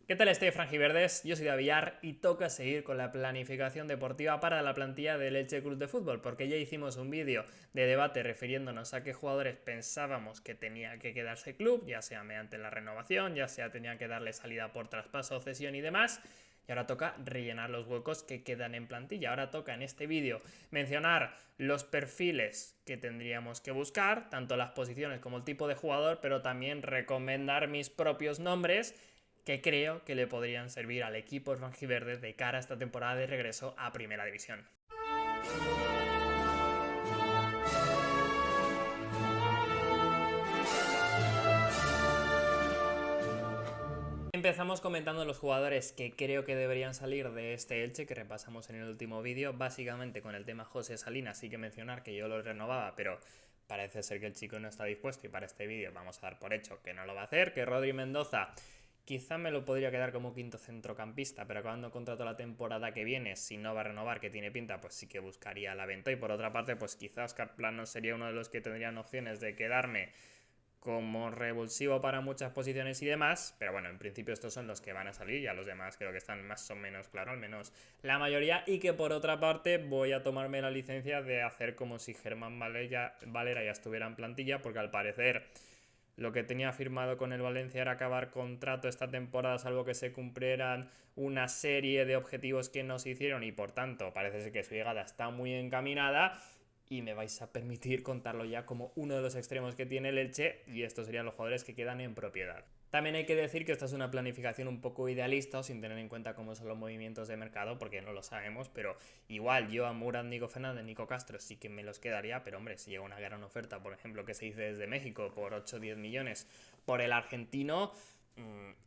¿Qué tal estáis, franjiverdes? Yo soy David Villar y toca seguir con la planificación deportiva para la plantilla del Elche Club de Fútbol, porque ya hicimos un vídeo de debate refiriéndonos a qué jugadores pensábamos que tenía que quedarse el club, ya sea mediante la renovación, ya sea tenía que darle salida por traspaso o cesión y demás. Y ahora toca rellenar los huecos que quedan en plantilla. Ahora toca en este vídeo mencionar los perfiles que tendríamos que buscar, tanto las posiciones como el tipo de jugador, pero también recomendar mis propios nombres que creo que le podrían servir al equipo franjiverde de cara a esta temporada de regreso a Primera División. Empezamos comentando los jugadores que creo que deberían salir de este Elche que repasamos en el último vídeo, básicamente con el tema José Salinas. Sí que mencionar que yo lo renovaba, pero parece ser que el chico no está dispuesto y para este vídeo vamos a dar por hecho que no lo va a hacer, que Rodri Mendoza quizá me lo podría quedar como quinto centrocampista, pero acabando contrato la temporada que viene, si no va a renovar, que tiene pinta, pues sí que buscaría la venta. Y por otra parte, pues quizá Óscar Plano sería uno de los que tendrían opciones de quedarme como revulsivo para muchas posiciones y demás, pero bueno, en principio estos son los que van a salir, ya los demás creo que están más o menos claro, al menos la mayoría, y que por otra parte voy a tomarme la licencia de hacer como si Germán Valera ya estuviera en plantilla, porque al parecer lo que tenía firmado con el Valencia era acabar contrato esta temporada, salvo que se cumplieran una serie de objetivos que no se hicieron, y por tanto parece ser que su llegada está muy encaminada y me vais a permitir contarlo ya como uno de los extremos que tiene el Elche, y estos serían los jugadores que quedan en propiedad. También hay que decir que esta es una planificación un poco idealista o sin tener en cuenta cómo son los movimientos de mercado, porque no lo sabemos, pero igual yo a Murat, Nico Fernández, Nico Castro sí que me los quedaría, pero hombre, si llega una gran oferta, por ejemplo, que se dice desde México por 8 o 10 millones por el argentino,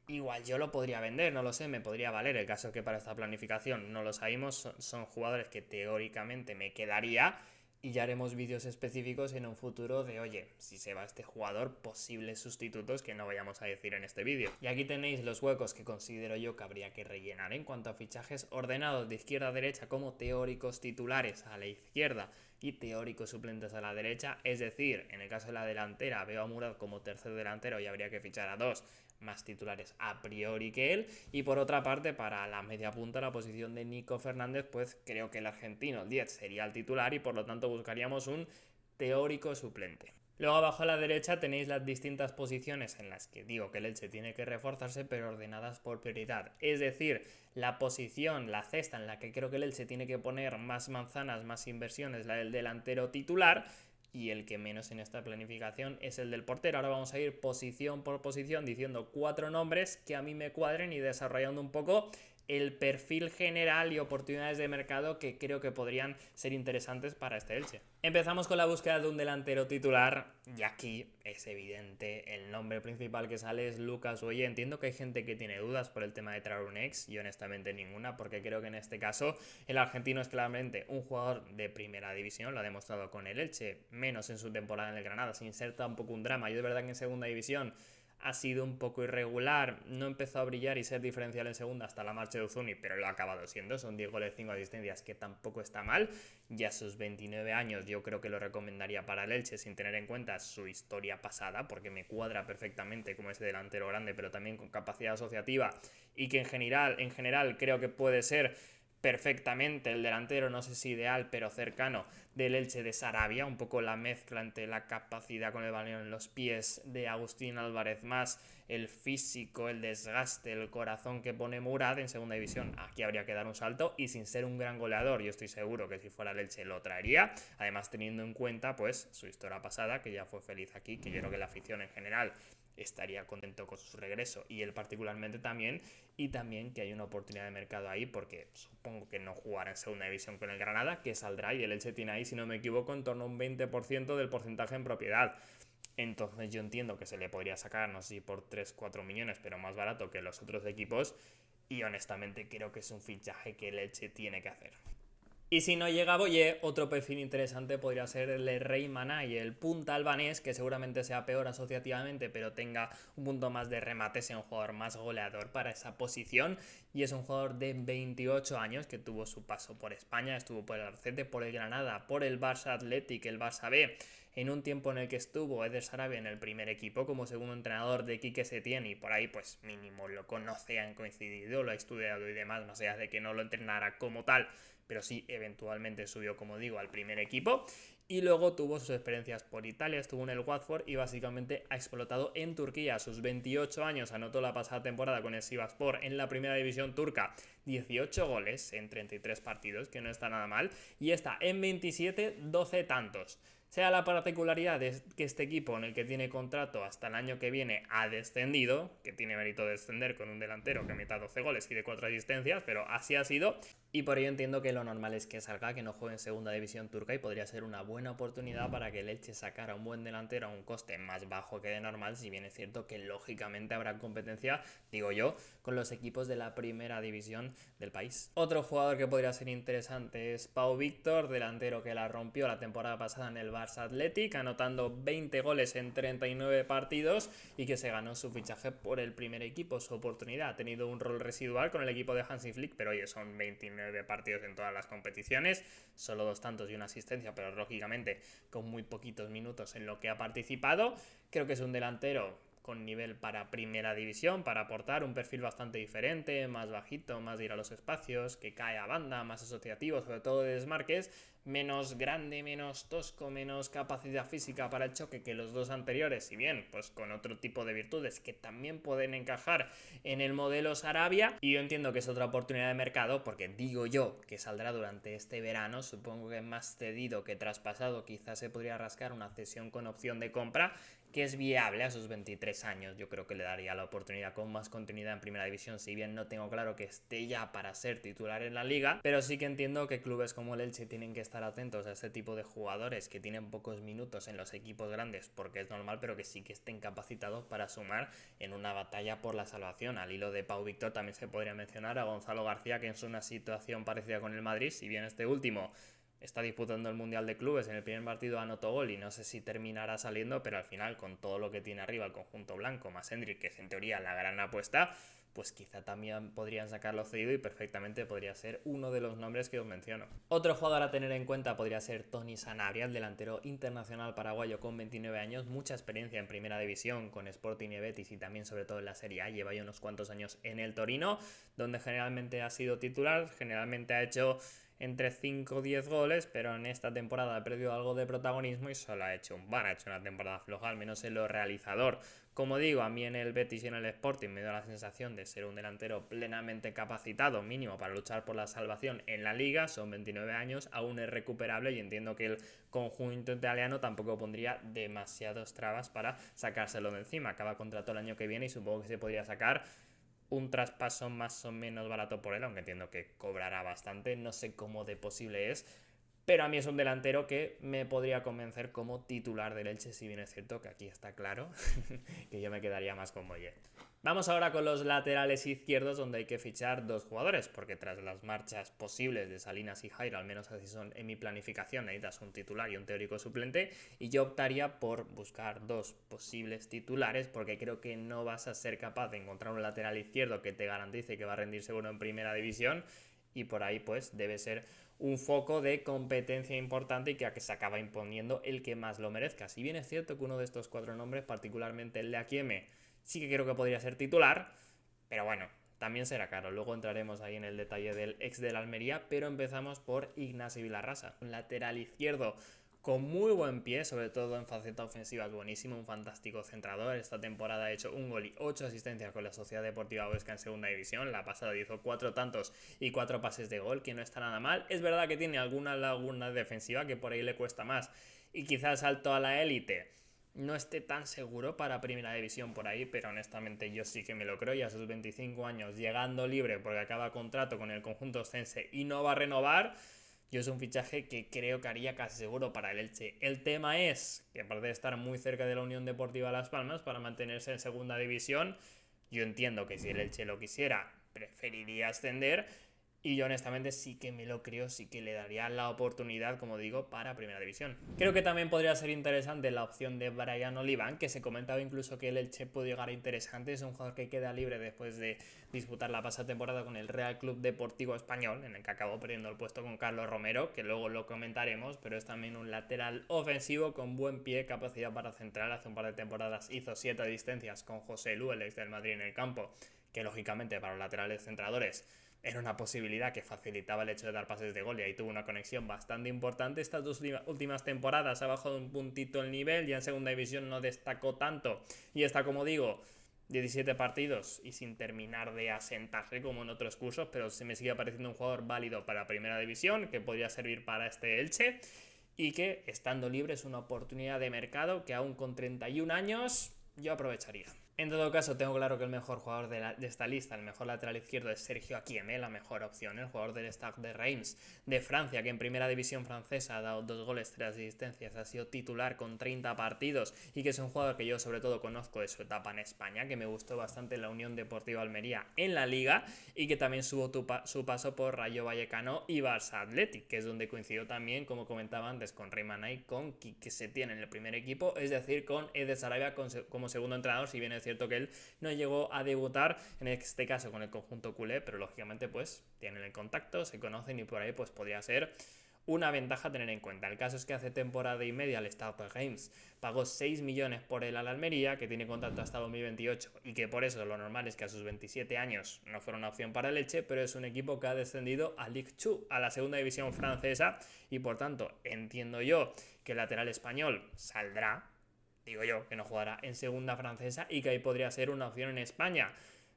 igual yo lo podría vender, no lo sé, me podría valer. El caso es que para esta planificación no lo sabemos, son jugadores que teóricamente me quedaría, y ya haremos vídeos específicos en un futuro de, oye, si se va este jugador, posibles sustitutos que no vayamos a decir en este vídeo. Y aquí tenéis los huecos que considero yo que habría que rellenar en cuanto a fichajes ordenados de izquierda a derecha, como teóricos titulares a la izquierda y teóricos suplentes a la derecha. Es decir, en el caso de la delantera veo a Murat como tercer delantero y habría que fichar a dos más titulares a priori que él. Y por otra parte, para la media punta, la posición de Nico Fernández, pues creo que el argentino, el 10, sería el titular y por lo tanto buscaríamos un teórico suplente. Luego abajo a la derecha tenéis las distintas posiciones en las que digo que el Elche tiene que reforzarse, pero ordenadas por prioridad. Es decir, la posición, la cesta en la que creo que el Elche tiene que poner más manzanas, más inversiones, la del delantero titular, y el que menos en esta planificación es el del portero. Ahora vamos a ir posición por posición diciendo 4 nombres que a mí me cuadren y desarrollando un poco el perfil general y oportunidades de mercado que creo que podrían ser interesantes para este Elche. Empezamos con la búsqueda de un delantero titular y aquí es evidente, el nombre principal que sale es Lucas Oye. Entiendo que hay gente que tiene dudas por el tema de traer un ex, y honestamente ninguna, porque creo que en este caso el argentino es claramente un jugador de primera división, lo ha demostrado con el Elche, menos en su temporada en el Granada, sin ser tampoco un drama. Y es verdad que en segunda división ha sido un poco irregular, no empezó a brillar y ser diferencial en segunda hasta la marcha de Uzuni, pero lo ha acabado siendo, son 10 goles, 5 asistencias, que tampoco está mal. Ya a sus 29 años yo creo que lo recomendaría para el Elche, sin tener en cuenta su historia pasada, porque me cuadra perfectamente como ese delantero grande, pero también con capacidad asociativa, y que en general creo que puede ser perfectamente el delantero, no sé si ideal, pero cercano, del Elche de Sarabia, un poco la mezcla entre la capacidad con el balón en los pies de Agustín Álvarez más el físico, el desgaste, el corazón que pone Murat en segunda división. Aquí habría que dar un salto, y sin ser un gran goleador, yo estoy seguro que si fuera el Elche lo traería, además teniendo en cuenta pues su historia pasada, que ya fue feliz aquí, que yo creo que la afición en general estaría contento con su regreso y él particularmente también, y también que hay una oportunidad de mercado ahí, porque supongo que no jugará en segunda división con el Granada, que saldrá, y el Elche tiene ahí, si no me equivoco, en torno a un 20% del porcentaje en propiedad. Entonces yo entiendo que se le podría sacar, no sé si por 3-4 millones, pero más barato que los otros equipos, y honestamente creo que es un fichaje que el Elche tiene que hacer. Y si no llega Boye, otro perfil interesante podría ser el de Rey Manay, el punta albanés, que seguramente sea peor asociativamente, pero tenga un punto más de remate, sea un jugador más goleador para esa posición. Y es un jugador de 28 años que tuvo su paso por España, estuvo por el Albacete, por el Granada, por el Barça Athletic, el Barça B, en un tiempo en el que estuvo Eder Sarabia en el primer equipo como segundo entrenador de Quique Setién, y por ahí pues mínimo lo conoce, han coincidido, lo ha estudiado y demás, más allá de que no lo entrenara como tal, pero sí eventualmente subió, como digo, al primer equipo. Y luego tuvo sus experiencias por Italia, estuvo en el Watford y básicamente ha explotado en Turquía. A sus 28 años anotó la pasada temporada con el Sivasspor en la primera división turca 18 goles en 33 partidos, que no está nada mal, y está en 27, 12 tantos. Sea la particularidad de que este equipo, en el que tiene contrato hasta el año que viene, ha descendido, que tiene mérito descender con un delantero que meta 12 goles y de 4 asistencias, pero así ha sido. Y por ello entiendo que lo normal es que salga, que no juegue en segunda división turca, y podría ser una buena oportunidad para que el Elche sacara un buen delantero a un coste más bajo que de normal, si bien es cierto que lógicamente habrá competencia, digo yo, con los equipos de la primera división del país. Otro jugador que podría ser interesante es Pau Víctor, delantero que la rompió la temporada pasada en el Barça Athletic, anotando 20 goles en 39 partidos y que se ganó su fichaje por el primer equipo. Su oportunidad ha tenido un rol residual con el equipo de Hansi Flick, pero oye, son 29 partidos en todas las competiciones, solo 2 tantos y una asistencia, pero lógicamente con muy poquitos minutos en lo que ha participado. Creo que es un delantero con nivel para primera división, para aportar un perfil bastante diferente, más bajito, más de ir a los espacios, que cae a banda, más asociativo, sobre todo de desmarques, menos grande, menos tosco, menos capacidad física para el choque que los dos anteriores, si bien pues con otro tipo de virtudes que también pueden encajar en el modelo Sarabia. Y yo entiendo que es otra oportunidad de mercado, porque digo yo que saldrá durante este verano, supongo que más cedido que traspasado, quizás se podría rascar una cesión con opción de compra, que es viable a sus 23 años. Yo creo que le daría la oportunidad con más continuidad en primera división, si bien no tengo claro que esté ya para ser titular en la liga, pero sí que entiendo que clubes como el Elche tienen que estar atentos a este tipo de jugadores que tienen pocos minutos en los equipos grandes, porque es normal, pero que sí que estén capacitados para sumar en una batalla por la salvación. Al hilo de Pau Víctor también se podría mencionar a Gonzalo García, que es una situación parecida con el Madrid, si bien este último está disputando el Mundial de Clubes, en el primer partido anotó gol y no sé si terminará saliendo, pero al final, con todo lo que tiene arriba el conjunto blanco, más Hendrik, que es en teoría la gran apuesta, pues quizá también podrían sacarlo cedido y perfectamente podría ser uno de los nombres que os menciono. Otro jugador a tener en cuenta podría ser Tony Sanabria, el delantero internacional paraguayo con 29 años, mucha experiencia en primera división con Sporting y Betis y también sobre todo en la Serie A, lleva ya unos cuantos años en el Torino, donde generalmente ha sido titular, generalmente ha hecho entre 5 o 10 goles, pero en esta temporada ha perdido algo de protagonismo y solo ha hecho un bar, ha hecho una temporada floja, al menos en lo realizador. Como digo, a mí en el Betis y en el Sporting me da la sensación de ser un delantero plenamente capacitado, mínimo para luchar por la salvación en la liga. Son 29 años, aún es recuperable y entiendo que el conjunto italiano tampoco pondría demasiados trabas para sacárselo de encima. Acaba contrato el año que viene y supongo que se podría sacar un traspaso más o menos barato por él, aunque entiendo que cobrará bastante, no sé cómo de posible es, pero a mí es un delantero que me podría convencer como titular del Elche, si bien es cierto que aquí está claro que yo me quedaría más con Moyet. Vamos ahora con los laterales izquierdos, donde hay que fichar 2 jugadores, porque tras las marchas posibles de Salinas y Jairo, al menos así son en mi planificación, necesitas un titular y un teórico suplente, y yo optaría por buscar 2 posibles titulares, porque creo que no vas a ser capaz de encontrar un lateral izquierdo que te garantice que va a rendir seguro en primera división, y por ahí pues debe ser un foco de competencia importante y que se acaba imponiendo el que más lo merezca. Si bien es cierto que uno de estos 4 nombres, particularmente el de Akieme, sí que creo que podría ser titular, pero bueno, también será caro. Luego entraremos ahí en el detalle del ex del Almería, pero empezamos por Ignacio Vilarrasa, un lateral izquierdo con muy buen pie, sobre todo en faceta ofensiva, es buenísimo, un fantástico centrador. Esta temporada ha hecho un gol y 8 asistencias con la Sociedad Deportiva Huesca en segunda división. La pasada hizo 4 tantos y 4 pases de gol, que no está nada mal. Es verdad que tiene alguna laguna defensiva que por ahí le cuesta más, y quizás salto a la élite no esté tan seguro para primera división por ahí, pero honestamente yo sí que me lo creo, y a sus 25 años, llegando libre porque acaba contrato con el conjunto oscense y no va a renovar, yo es un fichaje que creo que haría casi seguro para el Elche. El tema es que aparte de estar muy cerca de la Unión Deportiva Las Palmas para mantenerse en segunda división, yo entiendo que si el Elche lo quisiera, preferiría ascender, Y yo honestamente sí que me lo creo, sí que le daría la oportunidad, como digo, para Primera División. Creo que también podría ser interesante la opción de Brian Oliván, que se comentaba incluso que el Elche puede llegar a interesante. Es un jugador que queda libre después de disputar la pasada temporada con el Real Club Deportivo Español, en el que acabó perdiendo el puesto con Carlos Romero, que luego lo comentaremos, pero es también un lateral ofensivo con buen pie, capacidad para centrar. Hace un par de temporadas hizo 7 asistencias con José Lu, el ex del Madrid, en el campo, que lógicamente para los laterales centradores era una posibilidad que facilitaba el hecho de dar pases de gol, y ahí tuvo una conexión bastante importante. Estas dos últimas temporadas ha bajado un puntito el nivel, ya en segunda división no destacó tanto, y está, como digo, 17 partidos y sin terminar de asentarse como en otros cursos, pero se me sigue pareciendo un jugador válido para Primera División, que podría servir para este Elche, y que estando libre es una oportunidad de mercado que aún con 31 años yo aprovecharía. En todo caso, tengo claro que el mejor jugador de esta lista, el mejor lateral izquierdo, es Sergio Akieme, la mejor opción, el jugador del Stade de Reims de Francia, que en primera división francesa ha dado 2 goles, 3 asistencias, ha sido titular con 30 partidos, y que es un jugador que yo sobre todo conozco de su etapa en España, que me gustó bastante en la Unión Deportiva Almería en la Liga, y que también tuvo su paso por Rayo Vallecano y Barça Athletic, que es donde coincidió también, como comentaba antes, con Rayman y con Quique Setién en el primer equipo, es decir, con Eder Sarabia como segundo entrenador, si bien es cierto que él no llegó a debutar en este caso con el conjunto culé, pero lógicamente pues tienen el contacto, se conocen, y por ahí pues podría ser una ventaja a tener en cuenta. El caso es que hace temporada y media el Stade de Reims pagó 6 millones por él a la Almería, que tiene contrato hasta 2028, y que por eso lo normal es que a sus 27 años no fuera una opción para el Elche, pero es un equipo que ha descendido a Ligue 2, a la segunda división francesa, y por tanto entiendo yo que el lateral español saldrá, digo yo, que no jugará en segunda francesa, y que ahí podría ser una opción en España.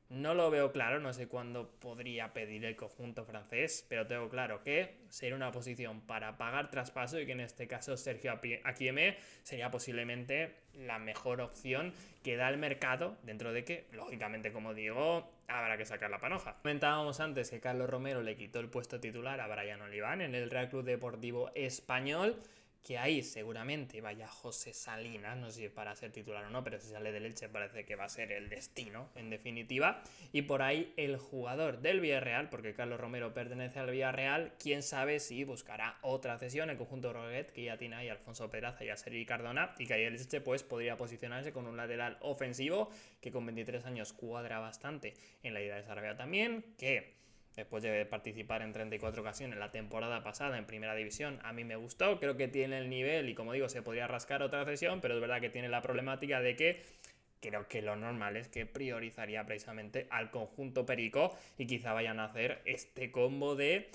No lo veo claro, no sé cuándo podría pedir el conjunto francés, pero tengo claro que sería una posición para pagar traspaso, y que en este caso Sergio Akieme sería posiblemente la mejor opción que da el mercado, dentro de que, lógicamente, como digo, habrá que sacar la panoja. Comentábamos antes que Carlos Romero le quitó el puesto titular a Brian Oliván en el Real Club Deportivo Español, que ahí seguramente vaya José Salinas, no sé si para ser titular o no, pero si sale del Elche parece que va a ser el destino, en definitiva. Y por ahí el jugador del Villarreal, porque Carlos Romero pertenece al Villarreal, quién sabe si buscará otra cesión el conjunto Roguet, que ya tiene ahí a Alfonso Pedraza y a Sergi Cardona, y que ahí el Elche pues podría posicionarse con un lateral ofensivo que con 23 años cuadra bastante en la idea de Sarabia también, que después de participar en 34 ocasiones la temporada pasada en Primera División, a mí me gustó, creo que tiene el nivel, y como digo, se podría rascar otra cesión, pero es verdad que tiene la problemática de que creo que lo normal es que priorizaría precisamente al conjunto perico, y quizá vayan a hacer este combo de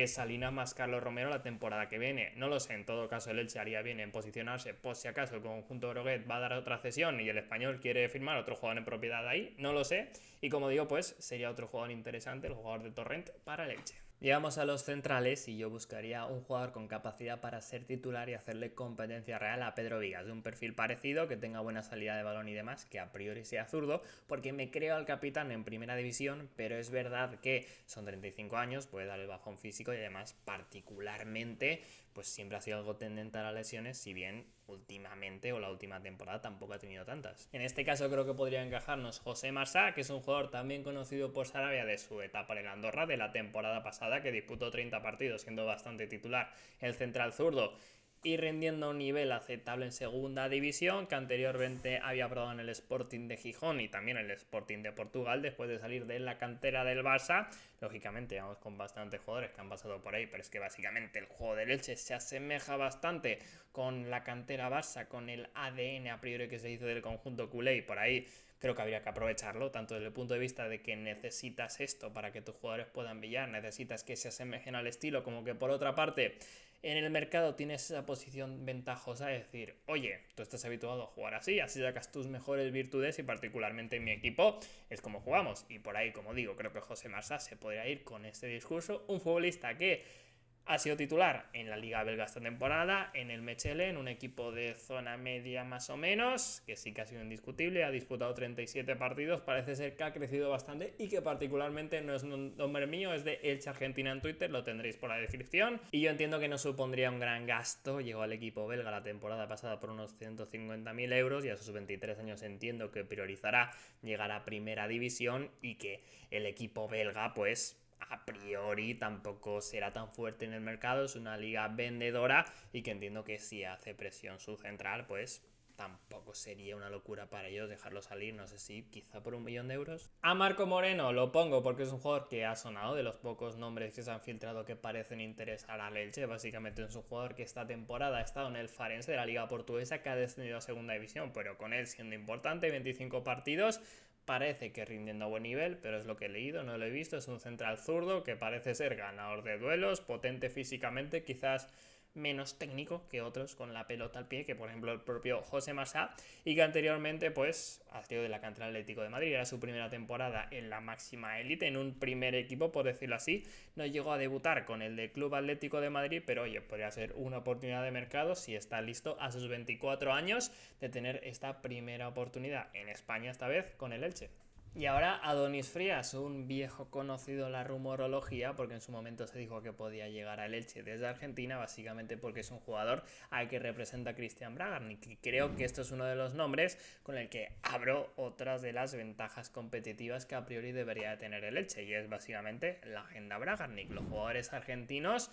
Salinas más Carlos Romero la temporada que viene. No lo sé, en todo caso el Elche haría bien en posicionarse por si acaso el conjunto Groguet va a dar otra cesión y el español quiere firmar otro jugador en propiedad ahí, no lo sé, y como digo, pues sería otro jugador interesante, el jugador de Torrent, para el Elche. Llegamos a los centrales, y yo buscaría un jugador con capacidad para ser titular y hacerle competencia real a Pedro Vigas, de un perfil parecido, que tenga buena salida de balón y demás, que a priori sea zurdo, porque me creo al capitán en Primera División, pero es verdad que son 35 años, puede dar el bajón físico, y además particularmente pues siempre ha sido algo tendente a las lesiones, si bien últimamente o la última temporada tampoco ha tenido tantas. En este caso creo que podría encajarnos José Marsá, que es un jugador también conocido por Sarabia de su etapa en el Andorra de la temporada pasada, que disputó 30 partidos siendo bastante titular, el central zurdo, y rindiendo a un nivel aceptable en segunda división, que anteriormente había probado en el Sporting de Gijón y también en el Sporting de Portugal, después de salir de la cantera del Barça. Lógicamente vamos con bastantes jugadores que han pasado por ahí, pero es que básicamente el juego del Elche se asemeja bastante con la cantera Barça, con el ADN a priori que se hizo del conjunto culé, y por ahí creo que habría que aprovecharlo, tanto desde el punto de vista de que necesitas esto para que tus jugadores puedan brillar, necesitas que se asemejen al estilo, como que por otra parte en el mercado tienes esa posición ventajosa de decir, oye, tú estás habituado a jugar así sacas tus mejores virtudes, y particularmente en mi equipo es como jugamos. Y por ahí, como digo, creo que José Marsá se podría ir con este discurso, un futbolista que ha sido titular en la Liga Belga esta temporada, en el Mechelen, en un equipo de zona media más o menos, que sí que ha sido indiscutible, ha disputado 37 partidos, parece ser que ha crecido bastante, y que particularmente no es un nombre mío, es de Elche Argentina en Twitter, lo tendréis por la descripción, y yo entiendo que no supondría un gran gasto. Llegó al equipo belga la temporada pasada por unos 150.000 euros, y a sus 23 años entiendo que priorizará llegar a Primera División, y que el equipo belga pues a priori tampoco será tan fuerte en el mercado, es una liga vendedora y que entiendo que si hace presión su central, pues tampoco sería una locura para ellos dejarlo salir, no sé si quizá por 1 millón de euros. A Marco Moreno lo pongo porque es un jugador que ha sonado, de los pocos nombres que se han filtrado que parecen interesar al Elche. Básicamente es un jugador que esta temporada ha estado en el Farense de la liga portuguesa, que ha descendido a segunda división, pero con él siendo importante, 25 partidos, parece que rindiendo a buen nivel, pero es lo que he leído, no lo he visto. Es un central zurdo que parece ser ganador de duelos, potente físicamente, quizás menos técnico que otros con la pelota al pie, que por ejemplo el propio José Masá, y que anteriormente pues ha sido de la cantera Atlético de Madrid. Era su primera temporada en la máxima élite, en un primer equipo, por decirlo así. No llegó a debutar con el del Club Atlético de Madrid, pero oye, podría ser una oportunidad de mercado si está listo a sus 24 años de tener esta primera oportunidad en España, esta vez con el Elche. Y ahora Adonis Frías, un viejo conocido en la rumorología, porque en su momento se dijo que podía llegar al Elche desde Argentina, básicamente porque es un jugador al que representa Cristian Bragarnik. Y creo que esto es uno de los nombres con el que abro otras de las ventajas competitivas que a priori debería tener el Elche, y es básicamente la agenda Bragarnik. Los jugadores argentinos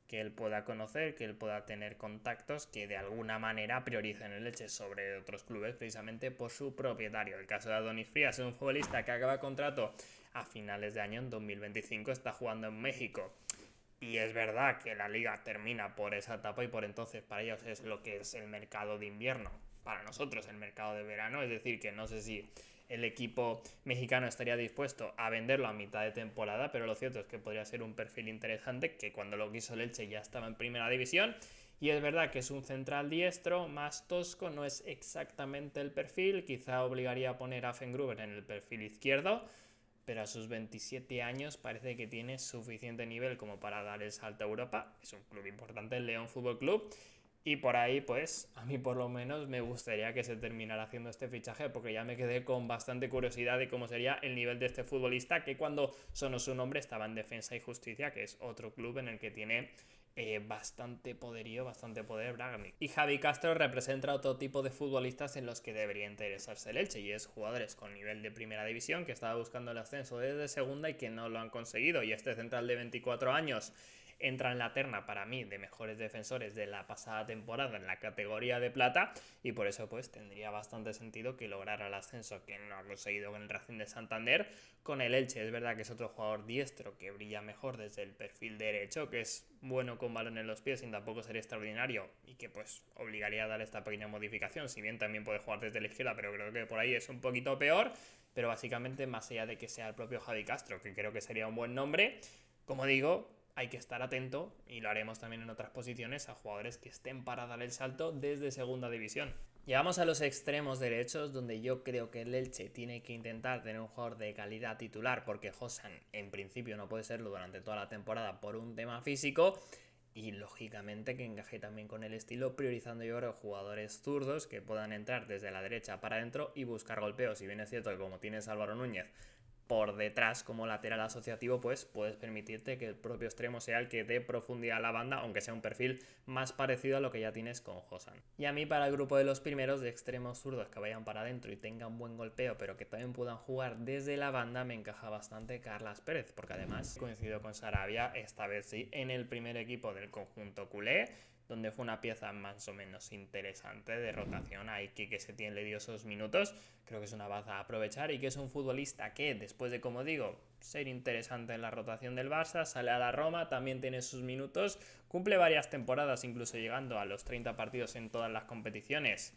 que él pueda conocer, que él pueda tener contactos que de alguna manera prioricen el Elche sobre otros clubes precisamente por su propietario. El caso de Adonis Frías es un futbolista que acaba contrato a finales de año, en 2025, está jugando en México. Y es verdad que la liga termina por esa etapa y por entonces para ellos es lo que es el mercado de invierno. Para nosotros el mercado de verano, es decir, que no sé si el equipo mexicano estaría dispuesto a venderlo a mitad de temporada, pero lo cierto es que podría ser un perfil interesante, que cuando lo quiso el Elche ya estaba en primera división. Y es verdad que es un central diestro, más tosco, no es exactamente el perfil, quizá obligaría a poner a Fengruber en el perfil izquierdo, pero a sus 27 años parece que tiene suficiente nivel como para dar el salto a Europa. Es un club importante, el León Fútbol Club, y por ahí, pues, a mí por lo menos me gustaría que se terminara haciendo este fichaje, porque ya me quedé con bastante curiosidad de cómo sería el nivel de este futbolista, que cuando sonó su nombre estaba en Defensa y Justicia, que es otro club en el que tiene bastante poderío, bastante poder Bragarnik. Y Javi Castro representa otro tipo de futbolistas en los que debería interesarse el Elche, y es jugadores con nivel de primera división que estaba buscando el ascenso desde segunda y que no lo han conseguido. Y este central de 24 años entra en la terna para mí de mejores defensores de la pasada temporada en la categoría de plata, y por eso pues tendría bastante sentido que lograra el ascenso, que no ha conseguido con el Racing de Santander, con el Elche. Es verdad que es otro jugador diestro que brilla mejor desde el perfil derecho, que es bueno con balón en los pies y tampoco sería extraordinario, y que pues obligaría a dar esta pequeña modificación, si bien también puede jugar desde la izquierda, pero creo que por ahí es un poquito peor. Pero básicamente, más allá de que sea el propio Javi Castro, que creo que sería un buen nombre, como digo, hay que estar atento, y lo haremos también en otras posiciones, a jugadores que estén para dar el salto desde segunda división. Llegamos a los extremos derechos, donde yo creo que el Elche tiene que intentar tener un jugador de calidad titular, porque Josan en principio no puede serlo durante toda la temporada por un tema físico, y lógicamente que encaje también con el estilo, priorizando yo creo jugadores zurdos que puedan entrar desde la derecha para adentro y buscar golpeos. Si bien es cierto que como tienes Álvaro Núñez por detrás como lateral asociativo, pues puedes permitirte que el propio extremo sea el que dé profundidad a la banda, aunque sea un perfil más parecido a lo que ya tienes con Josan. Y a mí, para el grupo de los primeros de extremos zurdos que vayan para adentro y tengan buen golpeo, pero que también puedan jugar desde la banda, me encaja bastante Carlas Pérez, porque además coincido con Sarabia, esta vez sí, en el primer equipo del conjunto culé, donde fue una pieza más o menos interesante de rotación. A Iquique Setién le dio esos minutos, creo que es una baza a aprovechar, y que es un futbolista que, después de, como digo, ser interesante en la rotación del Barça, sale a la Roma, también tiene sus minutos, cumple varias temporadas, incluso llegando a los 30 partidos en todas las competiciones.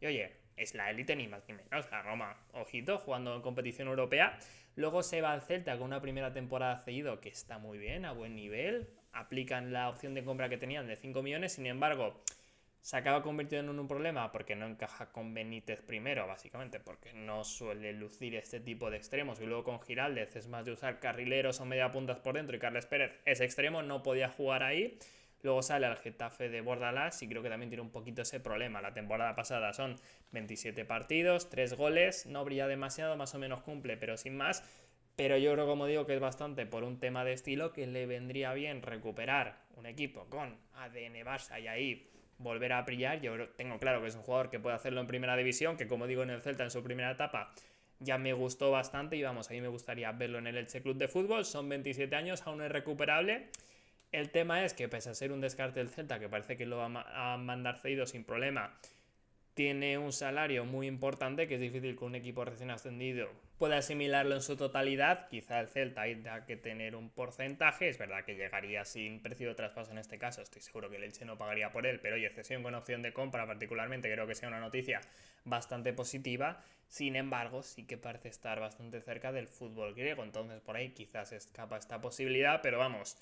Y oye, es la élite ni más ni menos, la Roma, ojito, jugando en competición europea. Luego se va al Celta con una primera temporada cedido que está muy bien, a buen nivel. Aplican la opción de compra que tenían de 5 millones, sin embargo, se acaba convirtiendo en un problema porque no encaja con Benítez primero, básicamente porque no suele lucir este tipo de extremos, y luego con Giraldez es más de usar carrileros o media puntas por dentro, y Carles Pérez es extremo, no podía jugar ahí. Luego sale al Getafe de Bordalás y creo que también tiene un poquito ese problema. La temporada pasada son 27 partidos, 3 goles, no brilla demasiado, más o menos cumple, pero sin más. Pero yo creo, como digo, que es bastante por un tema de estilo, que le vendría bien recuperar un equipo con ADN Barça y ahí volver a brillar. Yo tengo claro que es un jugador que puede hacerlo en primera división, que como digo en el Celta en su primera etapa ya me gustó bastante y vamos, a mí me gustaría verlo en el Elche Club de Fútbol. Son 27 años, aún es recuperable. El tema es que pese a ser un descarte del Celta, que parece que lo va a mandar cedido sin problema, tiene un salario muy importante que es difícil que un equipo recién ascendido pueda asimilarlo en su totalidad. Quizá el Celta tenga que tener un porcentaje, es verdad que llegaría sin precio de traspaso en este caso, estoy seguro que el Elche no pagaría por él, pero oye, cesión con opción de compra particularmente creo que sea una noticia bastante positiva. Sin embargo, sí que parece estar bastante cerca del fútbol griego, entonces por ahí quizás escapa esta posibilidad, pero vamos,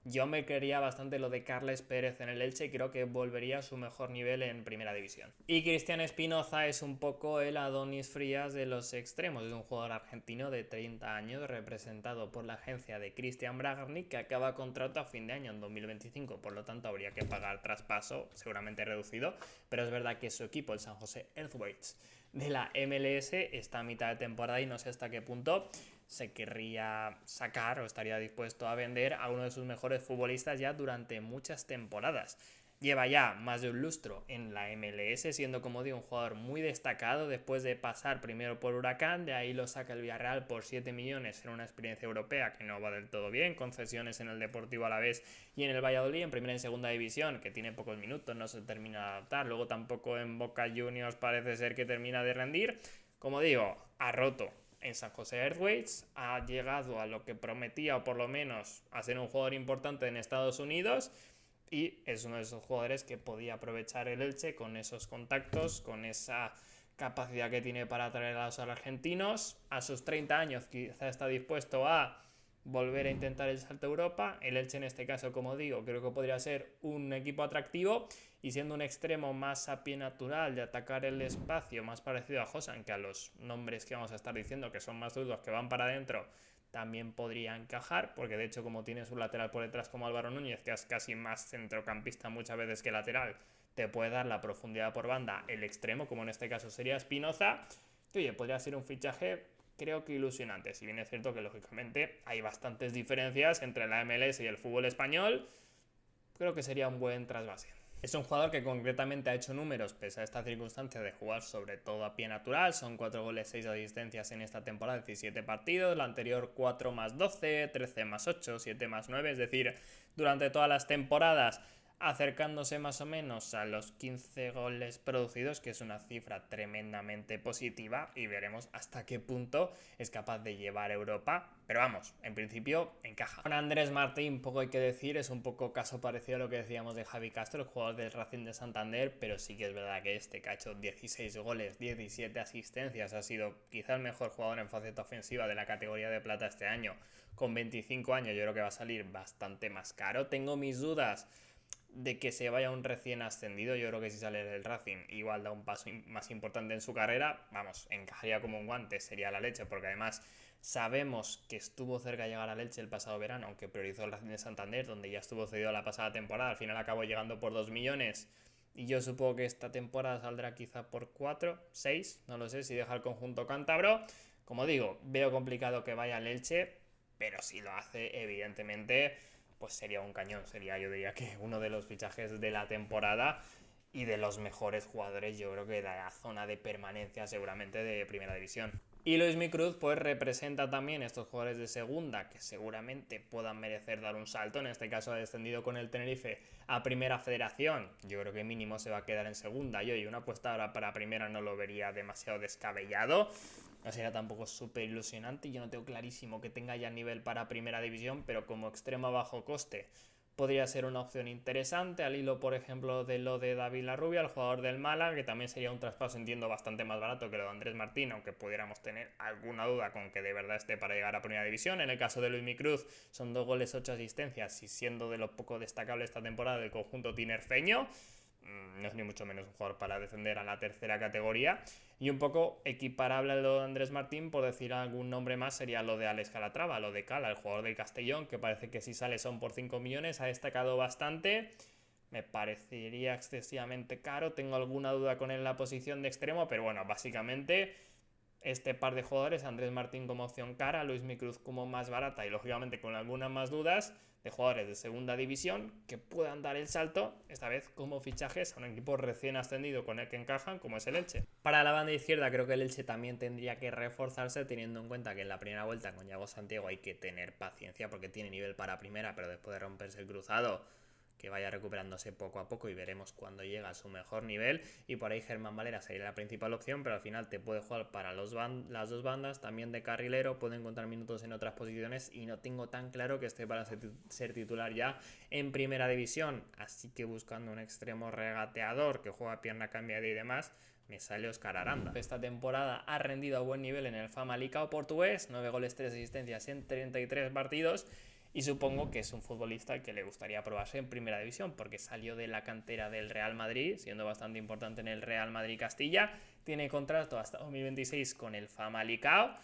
yo me creería bastante lo de Carles Pérez en el Elche y creo que volvería a su mejor nivel en primera división. Y Cristian Espinoza es un poco el Adonis Frías de los extremos. Es un jugador argentino de 30 años representado por la agencia de Christian Bragarnik que acaba contrato a fin de año en 2025. Por lo tanto habría que pagar traspaso, seguramente reducido. Pero es verdad que su equipo, el San José Earthquakes de la MLS, está a mitad de temporada y no sé hasta qué punto se querría sacar o estaría dispuesto a vender a uno de sus mejores futbolistas ya durante muchas temporadas. Lleva ya más de un lustro en la MLS, siendo como digo un jugador muy destacado después de pasar primero por Huracán, de ahí lo saca el Villarreal por 7 millones en una experiencia europea que no va del todo bien, concesiones en el Deportivo Alavés y en el Valladolid en primera y segunda división, que tiene pocos minutos, no se termina de adaptar, luego tampoco en Boca Juniors parece ser que termina de rendir. Como digo, ha roto en San José Earthquakes, ha llegado a lo que prometía o por lo menos a ser un jugador importante en Estados Unidos y es uno de esos jugadores que podía aprovechar el Elche con esos contactos, con esa capacidad que tiene para atraer a los argentinos. A sus 30 años quizá está dispuesto a volver a intentar el salto a Europa. El Elche en este caso, como digo, creo que podría ser un equipo atractivo y siendo un extremo más a pie natural de atacar el espacio, más parecido a Josan que a los nombres que vamos a estar diciendo que son más duros, que van para adentro, también podría encajar, porque de hecho como tiene su lateral por detrás como Álvaro Núñez, que es casi más centrocampista muchas veces que lateral, te puede dar la profundidad por banda el extremo, como en este caso sería Espinoza. Oye, podría ser un fichaje creo que ilusionante, si bien es cierto que lógicamente hay bastantes diferencias entre la MLS y el fútbol español, creo que sería un buen trasvase. Es un jugador que concretamente ha hecho números pese a esta circunstancia de jugar sobre todo a pie natural. Son 4 goles, 6 asistencias en esta temporada, 17 partidos. La anterior 4 más 12, 13 más 8, 7 más 9. Es decir, durante todas las temporadas acercándose más o menos a los 15 goles producidos, que es una cifra tremendamente positiva y veremos hasta qué punto es capaz de llevar a Europa, pero vamos, en principio encaja. Con Andrés Martín, poco hay que decir, es un poco caso parecido a lo que decíamos de Javi Castro, el jugador del Racing de Santander, pero sí que es verdad que que ha hecho 16 goles, 17 asistencias, ha sido quizá el mejor jugador en faceta ofensiva de la categoría de plata este año. Con 25 años yo creo que va a salir bastante más caro. Tengo mis dudas de que se vaya un recién ascendido. Yo creo que si sale del Racing igual da un paso más importante en su carrera. Vamos, encajaría como un guante, sería la leche, porque además sabemos que estuvo cerca de llegar a Elche el pasado verano, aunque priorizó el Racing de Santander, donde ya estuvo cedido la pasada temporada. Al final acabó llegando por 2 millones y yo supongo que esta temporada saldrá quizá por 4, 6, no lo sé, si deja el conjunto cántabro. Como digo, veo complicado que vaya al Elche, pero si lo hace, evidentemente pues sería un cañón, sería yo diría que uno de los fichajes de la temporada y de los mejores jugadores yo creo que de la zona de permanencia seguramente de primera división. Y Luismi Cruz pues representa también estos jugadores de segunda que seguramente puedan merecer dar un salto, en este caso ha descendido con el Tenerife a primera federación, yo creo que mínimo se va a quedar en segunda y hoy una apuesta ahora para primera no lo vería demasiado descabellado. No sería tampoco súper ilusionante. Yo no tengo clarísimo que tenga ya nivel para primera división, pero como extremo a bajo coste podría ser una opción interesante. Al hilo, por ejemplo, de lo de David Larrubia, el jugador del Málaga, que también sería un traspaso, entiendo, bastante más barato que lo de Andrés Martín, aunque pudiéramos tener alguna duda con que de verdad esté para llegar a primera división. En el caso de Luismi Cruz, son 2 goles, 8 asistencias, y siendo de lo poco destacable esta temporada del conjunto tinerfeño, no es ni mucho menos un jugador para defender a la tercera categoría. Y un poco equiparable a lo de Andrés Martín, por decir algún nombre más, sería lo de Alex Calatrava, lo de Cala, el jugador del Castellón, que parece que si sale son por 5 millones, ha destacado bastante. Me parecería excesivamente caro, tengo alguna duda con él en la posición de extremo, pero bueno, básicamente este par de jugadores, Andrés Martín como opción cara, Luismi Cruz como más barata y lógicamente con algunas más dudas de jugadores de segunda división que puedan dar el salto, esta vez como fichajes a un equipo recién ascendido con el que encajan como es el Elche. Para la banda izquierda creo que el Elche también tendría que reforzarse teniendo en cuenta que en la primera vuelta con Yago Santiago hay que tener paciencia porque tiene nivel para primera, pero después de romperse el cruzado que vaya recuperándose poco a poco y veremos cuando llega a su mejor nivel. Y por ahí Germán Valera sería la principal opción, pero al final te puede jugar para las dos bandas, también de carrilero, puede encontrar minutos en otras posiciones y no tengo tan claro que esté para ser titular ya en primera división. Así que buscando un extremo regateador que juega pierna cambiada y demás, me sale Óscar Aranda. Esta temporada ha rendido a buen nivel en el Famalicão portugués, 9 goles, 3 asistencias en 33 partidos. Y supongo que es un futbolista que le gustaría probarse en primera división, porque salió de la cantera del Real Madrid, siendo bastante importante en el Real Madrid Castilla. Tiene contrato hasta 2026 con el Famalicão.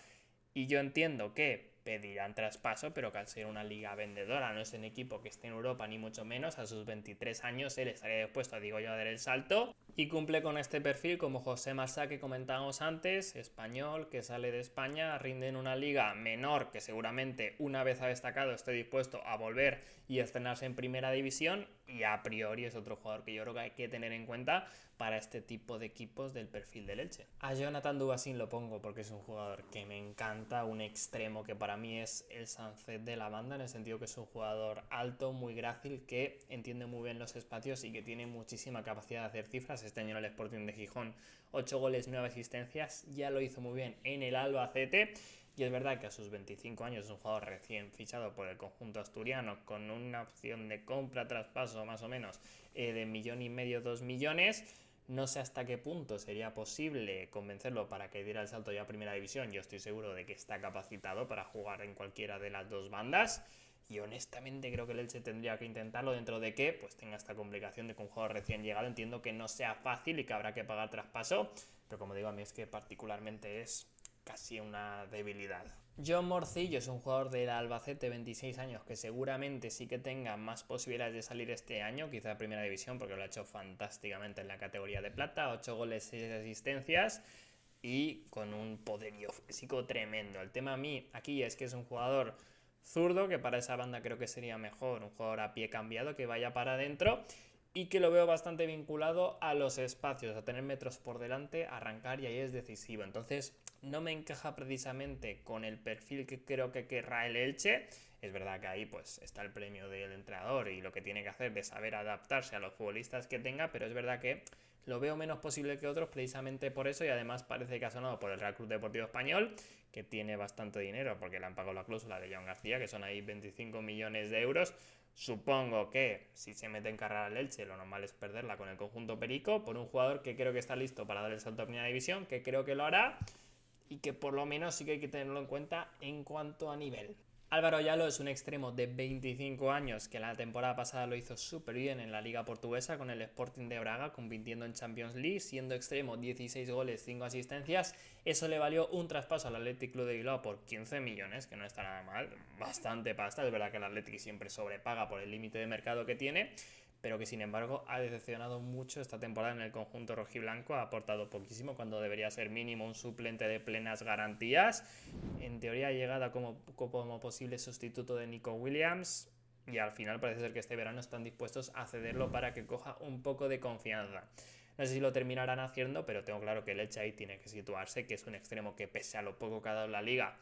Y yo entiendo que pedirán traspaso, pero que al ser una liga vendedora, no es un equipo que esté en Europa ni mucho menos, a sus 23 años él estaría dispuesto, digo yo, a dar el salto. Y cumple con este perfil como José Marsá que comentábamos antes, español, que sale de España, rinde en una liga menor que seguramente una vez ha destacado esté dispuesto a volver y estrenarse en primera división, y a priori es otro jugador que yo creo que hay que tener en cuenta para este tipo de equipos del perfil del Elche. A Jonathan Dubasín lo pongo porque es un jugador que me encanta, un extremo que para mí es el Sánchez de la banda, en el sentido que es un jugador alto, muy grácil, que entiende muy bien los espacios y que tiene muchísima capacidad de hacer cifras. Este año en el Sporting de Gijón, 8 goles, 9 asistencias, ya lo hizo muy bien en el Albacete. Y es verdad que a sus 25 años es un jugador recién fichado por el conjunto asturiano con una opción de compra, traspaso más o menos de 1,5 millones, 2 millones. No sé hasta qué punto sería posible convencerlo para que diera el salto ya a primera división. Yo estoy seguro de que está capacitado para jugar en cualquiera de las dos bandas. Y honestamente creo que el Elche tendría que intentarlo, dentro de que pues tenga esta complicación de que un jugador recién llegado, entiendo que no sea fácil y que habrá que pagar traspaso. Pero como digo, a mí es que particularmente es casi una debilidad. John Morcillo es un jugador del Albacete, 26 años, que seguramente sí que tenga más posibilidades de salir este año, quizá a primera división, porque lo ha hecho fantásticamente en la categoría de plata, 8 goles, 6 asistencias y con un poderío físico tremendo. El tema a mí aquí es que es un jugador zurdo, que para esa banda creo que sería mejor, un jugador a pie cambiado que vaya para adentro, y que lo veo bastante vinculado a los espacios, a tener metros por delante, arrancar, y ahí es decisivo. Entonces no me encaja precisamente con el perfil que creo que querrá el Elche. Es verdad que ahí pues está el premio del entrenador y lo que tiene que hacer de saber adaptarse a los futbolistas que tenga, pero es verdad que lo veo menos posible que otros precisamente por eso, y además parece que ha sonado por el Real Club Deportivo Español, que tiene bastante dinero porque le han pagado la cláusula de Joan García, que son ahí 25 millones de euros. Supongo que si se mete en carrera al Elche, lo normal es perderla con el conjunto perico por un jugador que creo que está listo para dar el salto a primera división, que creo que lo hará y que por lo menos sí que hay que tenerlo en cuenta en cuanto a nivel. Álvaro Yalo es un extremo de 25 años que la temporada pasada lo hizo súper bien en la liga portuguesa con el Sporting de Braga, compitiendo en Champions League, siendo extremo, 16 goles, 5 asistencias. Eso le valió un traspaso al Athletic Club de Bilbao por 15 millones, que no está nada mal, bastante pasta. Es verdad que el Athletic siempre sobrepaga por el límite de mercado que tiene, pero que sin embargo ha decepcionado mucho esta temporada en el conjunto rojiblanco, ha aportado poquísimo cuando debería ser mínimo un suplente de plenas garantías. En teoría ha llegado como posible sustituto de Nico Williams, y al final parece ser que este verano están dispuestos a cederlo para que coja un poco de confianza. No sé si lo terminarán haciendo, pero tengo claro que el Elche ahí tiene que situarse, que es un extremo que pese a lo poco que ha dado en la liga,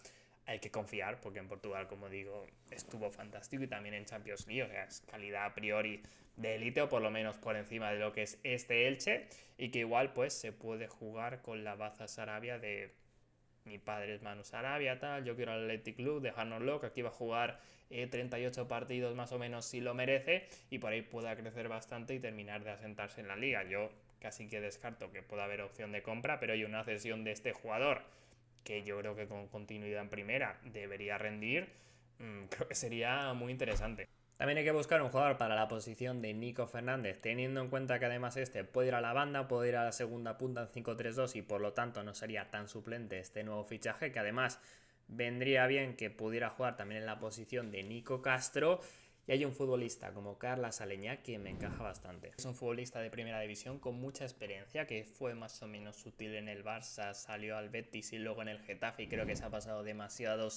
hay que confiar, porque en Portugal, como digo, estuvo fantástico, y también en Champions League, o sea, es calidad a priori de élite, o por lo menos por encima de lo que es este Elche, y que igual pues se puede jugar con la baza Sarabia de mi padre es Manu Sarabia, tal, yo quiero al Athletic Club, dejárnoslo, que aquí va a jugar 38 partidos más o menos si lo merece, y por ahí pueda crecer bastante y terminar de asentarse en la liga. Yo casi que descarto que pueda haber opción de compra, pero hay una cesión de este jugador que yo creo que con continuidad en primera debería rendir, creo que sería muy interesante. También hay que buscar un jugador para la posición de Nico Fernández, teniendo en cuenta que además este puede ir a la banda, puede ir a la segunda punta en 5-3-2 y por lo tanto no sería tan suplente este nuevo fichaje, que además vendría bien que pudiera jugar también en la posición de Nico Castro. Y hay un futbolista como Carlos Aleñá que me encaja bastante. Es un futbolista de primera división con mucha experiencia, que fue más o menos útil en el Barça, salió al Betis y luego en el Getafe, y creo que se ha pasado demasiado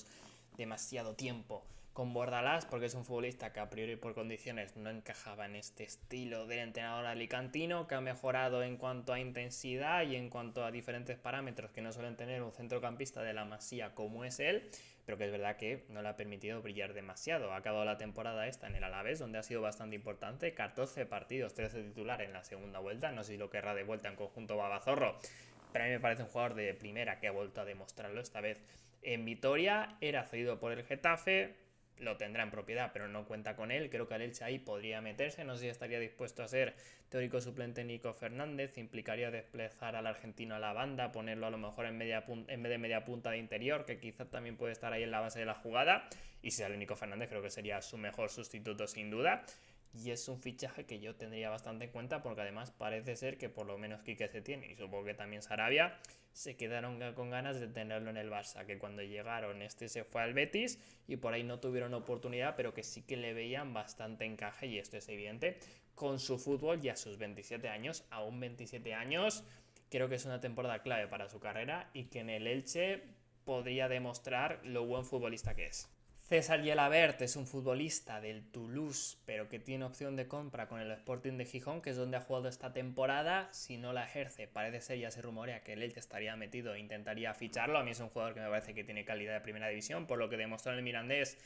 tiempo con Bordalás, porque es un futbolista que a priori por condiciones no encajaba en este estilo del entrenador alicantino, que ha mejorado en cuanto a intensidad y en cuanto a diferentes parámetros que no suelen tener un centrocampista de la Masía como es él, pero que es verdad que no le ha permitido brillar demasiado. Ha acabado la temporada esta en el Alavés, donde ha sido bastante importante, 14 partidos, 13 titular en la segunda vuelta, no sé si lo querrá de vuelta en conjunto Babazorro, pero a mí me parece un jugador de primera que ha vuelto a demostrarlo esta vez en Vitoria. Era cedido por el Getafe, lo tendrá en propiedad, pero no cuenta con él. Creo que el Elche ahí podría meterse. No sé si estaría dispuesto a ser teórico suplente Nico Fernández. Implicaría desplazar al argentino a la banda, ponerlo a lo mejor en vez de media punta de interior, que quizá también puede estar ahí en la base de la jugada. Y si sale Nico Fernández, creo que sería su mejor sustituto sin duda. Y es un fichaje que yo tendría bastante en cuenta, porque además parece ser que por lo menos Quique Setién y supongo que también Sarabia se quedaron con ganas de tenerlo en el Barça, que cuando llegaron este se fue al Betis y por ahí no tuvieron oportunidad, pero que sí que le veían bastante encaje, y esto es evidente con su fútbol y a sus 27 años, aún 27 años, creo que es una temporada clave para su carrera y que en el Elche podría demostrar lo buen futbolista que es. César Gelabert es un futbolista del Toulouse, pero que tiene opción de compra con el Sporting de Gijón, que es donde ha jugado esta temporada. Si no la ejerce, parece ser, ya se rumorea que el Elche estaría metido e intentaría ficharlo. A mí es un jugador que me parece que tiene calidad de primera división, por lo que demostró en el Mirandés.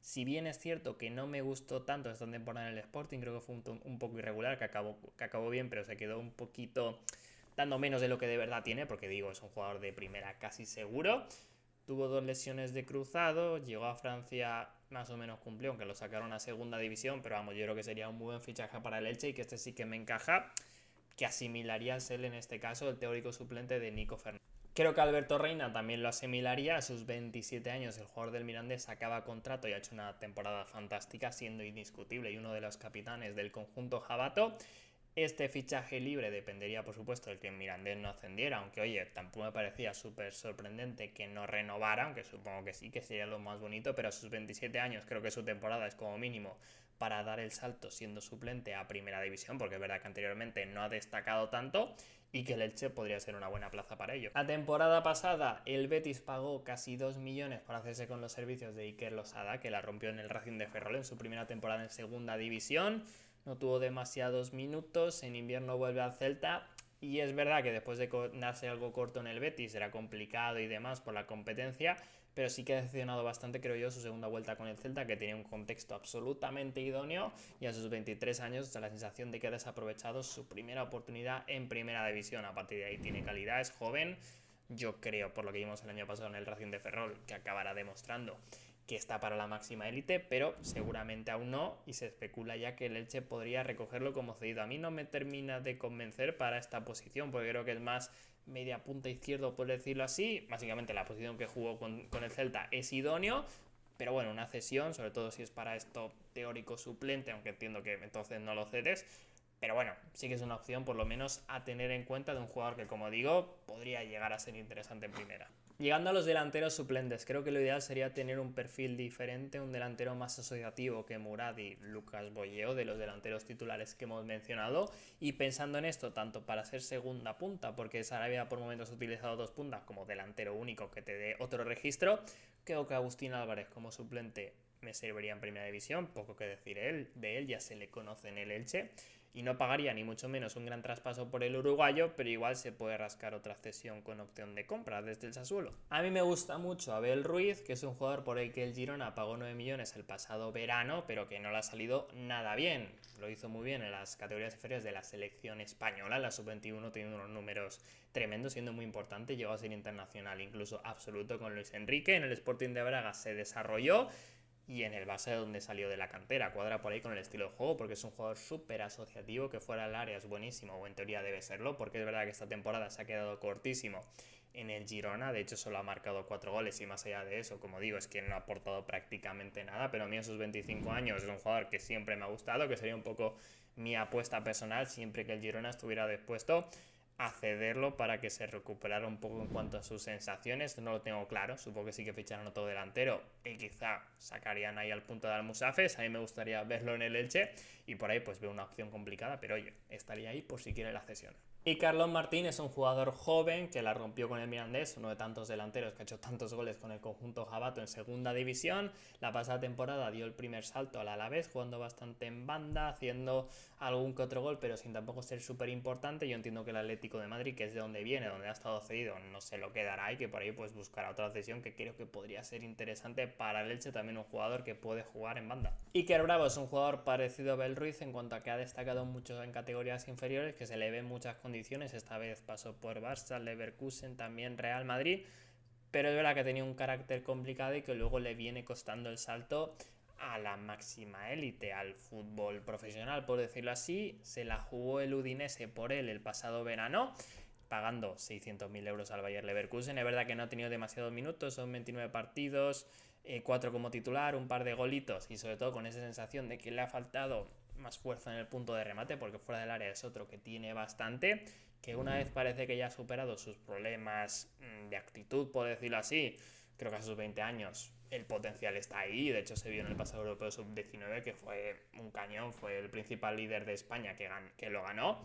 Si bien es cierto que no me gustó tanto esta temporada en el Sporting, creo que fue un poco irregular, que acabó bien, pero se quedó un poquito dando menos de lo que de verdad tiene, porque digo, es un jugador de primera casi seguro. Tuvo 2 lesiones de cruzado, llegó a Francia, más o menos cumplió, aunque lo sacaron a segunda división, pero vamos, yo creo que sería un muy buen fichaje para el Elche y que este sí que me encaja, que asimilaría a ser en este caso el teórico suplente de Nico Fernández. Creo que Alberto Reina también lo asimilaría. A sus 27 años el jugador del Mirandés acaba contrato y ha hecho una temporada fantástica, siendo indiscutible y uno de los capitanes del conjunto jabato. Este fichaje libre dependería, por supuesto, del que Mirandés no ascendiera, aunque, oye, tampoco me parecía súper sorprendente que no renovara, aunque supongo que sí, que sería lo más bonito, pero a sus 27 años creo que su temporada es como mínimo para dar el salto siendo suplente a primera división, porque es verdad que anteriormente no ha destacado tanto y que el Elche podría ser una buena plaza para ello. La temporada pasada el Betis pagó casi 2 millones para hacerse con los servicios de Iker Losada, que la rompió en el Racing de Ferrol en su primera temporada en segunda división. No tuvo demasiados minutos, en invierno vuelve al Celta y es verdad que después de darse algo corto en el Betis era complicado y demás por la competencia, pero sí que ha decepcionado bastante, creo yo, su segunda vuelta con el Celta, que tenía un contexto absolutamente idóneo, y a sus 23 años da la sensación de que ha desaprovechado su primera oportunidad en primera división. A partir de ahí tiene calidad, es joven, yo creo, por lo que vimos el año pasado en el Racing de Ferrol, que acabará demostrando que está para la máxima élite, pero seguramente aún no, y se especula ya que el Elche podría recogerlo como cedido. A mí no me termina de convencer para esta posición, porque creo que es más media punta izquierdo, por decirlo así. Básicamente la posición que jugó con el Celta es idóneo, pero bueno, una cesión, sobre todo si es para esto teórico suplente, aunque entiendo que entonces no lo cedes. Pero bueno, sí que es una opción por lo menos a tener en cuenta de un jugador que, como digo, podría llegar a ser interesante en primera. Llegando a los delanteros suplentes, creo que lo ideal sería tener un perfil diferente, un delantero más asociativo que Murad y Lucas Boyeo, de los delanteros titulares que hemos mencionado. Y pensando en esto, tanto para ser segunda punta, porque Sarabia por momentos ha utilizado 2 puntas como delantero único que te dé otro registro, creo que Agustín Álvarez como suplente me serviría en primera división, poco que decir de él, ya se le conoce en el Elche. Y no pagaría ni mucho menos un gran traspaso por el uruguayo, pero igual se puede rascar otra cesión con opción de compra desde el Sassuolo. A mí me gusta mucho Abel Ruiz, que es un jugador por el que el Girona pagó 9 millones el pasado verano, pero que no le ha salido nada bien. Lo hizo muy bien en las categorías inferiores de la selección española, en la sub-21 tiene unos números tremendos, siendo muy importante, llegó a ser internacional incluso absoluto con Luis Enrique. En el Sporting de Braga se desarrolló, y en el Barça, donde salió de la cantera, cuadra por ahí con el estilo de juego, porque es un jugador súper asociativo, que fuera al área es buenísimo, o en teoría debe serlo, porque es verdad que esta temporada se ha quedado cortísimo en el Girona. De hecho solo ha marcado 4 goles, y más allá de eso, como digo, es que no ha aportado prácticamente nada, pero a mí a sus 25 años es un jugador que siempre me ha gustado, que sería un poco mi apuesta personal siempre que el Girona estuviera dispuesto a cederlo para que se recuperara un poco en cuanto a sus sensaciones. No lo tengo claro, supongo que sí que ficharon otro delantero y quizá sacarían ahí al punto de Almusafes. A mí me gustaría verlo en el Elche y por ahí pues veo una opción complicada, pero oye, estaría ahí por si quiere la cesión. Y Carlos Martín es un jugador joven que la rompió con el Mirandés, uno de tantos delanteros que ha hecho tantos goles con el conjunto jabato en segunda división. La pasada temporada dio el primer salto al Alavés, jugando bastante en banda, haciendo algún que otro gol, pero sin tampoco ser súper importante. Yo entiendo que el Atlético de Madrid, que es de donde viene, donde ha estado cedido, no se lo quedará y que por ahí pues buscará otra cesión que creo que podría ser interesante para el Elche, también un jugador que puede jugar en banda. Iker Bravo es un jugador parecido a Bel Ruiz en cuanto a que ha destacado mucho en categorías inferiores, que se le ven muchas condiciones. Esta vez pasó por Barça, Leverkusen, también Real Madrid, pero es verdad que tenía un carácter complicado y que luego le viene costando el salto a la máxima élite, al fútbol profesional, por decirlo así. Se la jugó el Udinese por él el pasado verano, pagando 600.000 euros al Bayer Leverkusen. Es verdad que no ha tenido demasiados minutos, son 29 partidos, 4 como titular, un par de golitos y sobre todo con esa sensación de que le ha faltado más fuerza en el punto de remate, porque fuera del área es otro que tiene bastante, que una vez parece que ya ha superado sus problemas de actitud, por decirlo así. Creo que a sus 20 años el potencial está ahí, de hecho se vio en el pasado europeo sub-19 que fue un cañón, fue el principal líder de España que lo ganó.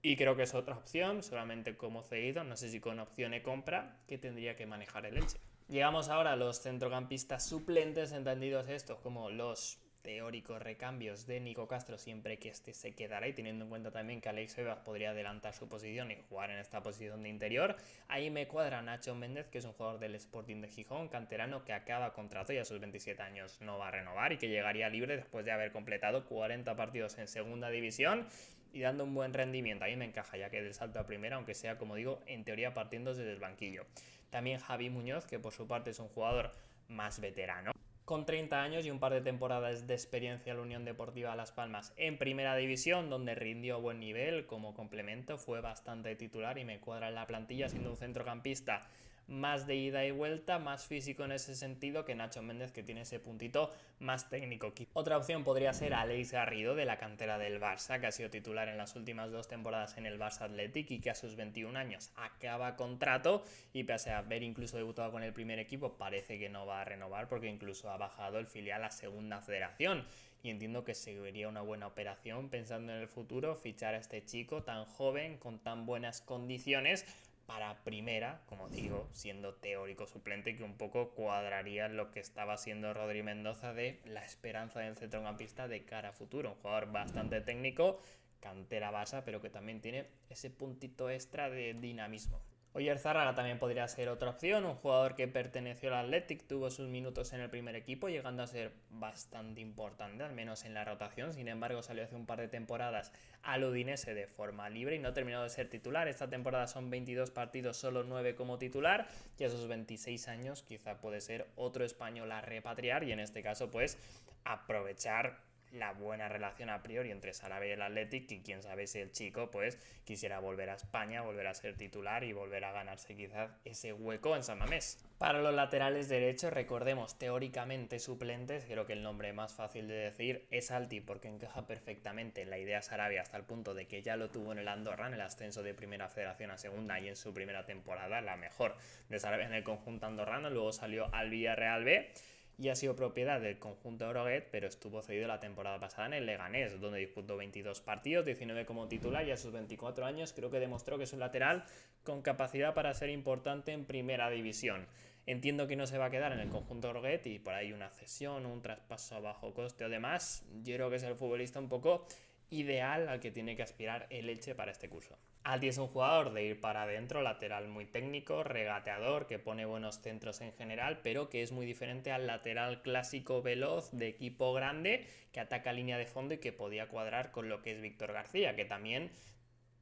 Y creo que es otra opción, solamente como cedido, no sé si con opción de compra, que tendría que manejar el Elche. Llegamos ahora a los centrocampistas suplentes, entendidos estos como los teóricos recambios de Nico Castro siempre que este se quedará, y teniendo en cuenta también que Alex Ebas podría adelantar su posición y jugar en esta posición de interior. Ahí me cuadra Nacho Méndez, que es un jugador del Sporting de Gijón, canterano que acaba contrato y a sus 27 años no va a renovar y que llegaría libre después de haber completado 40 partidos en segunda división y dando un buen rendimiento. Ahí me encaja, ya que del salto a primera, aunque sea, como digo, en teoría partiendo desde el banquillo. También Javi Muñoz, que por su parte es un jugador más veterano, con 30 años y un par de temporadas de experiencia en la Unión Deportiva Las Palmas en primera división, donde rindió a buen nivel como complemento, fue bastante titular y me cuadra en la plantilla, siendo un centrocampista más de ida y vuelta, más físico en ese sentido que Nacho Méndez, que tiene ese puntito más técnico. Otra opción podría ser Alex Garrido, de la cantera del Barça, que ha sido titular en las últimas 2 temporadas en el Barça Athletic y que a sus 21 años acaba contrato, y pese a haber incluso debutado con el primer equipo, parece que no va a renovar porque incluso ha bajado el filial a segunda federación. Y entiendo que sería una buena operación, pensando en el futuro, fichar a este chico tan joven, con tan buenas condiciones, para primera, como digo, siendo teórico suplente, que un poco cuadraría lo que estaba haciendo Rodri Mendoza de la esperanza del centrocampista de cara a futuro. Un jugador bastante técnico, cantera basa, pero que también tiene ese puntito extra de dinamismo. Oyer Zárraga también podría ser otra opción, un jugador que perteneció al Athletic, tuvo sus minutos en el primer equipo, llegando a ser bastante importante, al menos en la rotación. Sin embargo, salió hace un par de temporadas al Udinese de forma libre y no terminó de ser titular. Esta temporada son 22 partidos, solo 9 como titular, y a sus 26 años quizá puede ser otro español a repatriar y en este caso pues aprovechar la buena relación a priori entre Sarabia y el Athletic, y quién sabe si el chico pues quisiera volver a España, volver a ser titular y volver a ganarse quizás ese hueco en San Mamés. Para los laterales derechos, recordemos, teóricamente suplentes, creo que el nombre más fácil de decir es Alti, porque encaja perfectamente en la idea Sarabia hasta el punto de que ya lo tuvo en el Andorra, en el ascenso de primera federación a segunda, y en su primera temporada, la mejor de Sarabia en el conjunto andorrano. Luego salió al Villarreal B y ha sido propiedad del conjunto Euroguet, pero estuvo cedido la temporada pasada en el Leganés, donde disputó 22 partidos, 19 como titular, y a sus 24 años creo que demostró que es un lateral con capacidad para ser importante en primera división. Entiendo que no se va a quedar en el conjunto Euroguet y por ahí una cesión, un traspaso a bajo coste o demás. Yo creo que es el futbolista un poco ideal al que tiene que aspirar el Elche para este curso. Alti es un jugador de ir para adentro, lateral muy técnico, regateador, que pone buenos centros en general, pero que es muy diferente al lateral clásico veloz de equipo grande que ataca línea de fondo y que podía cuadrar con lo que es Víctor García, que también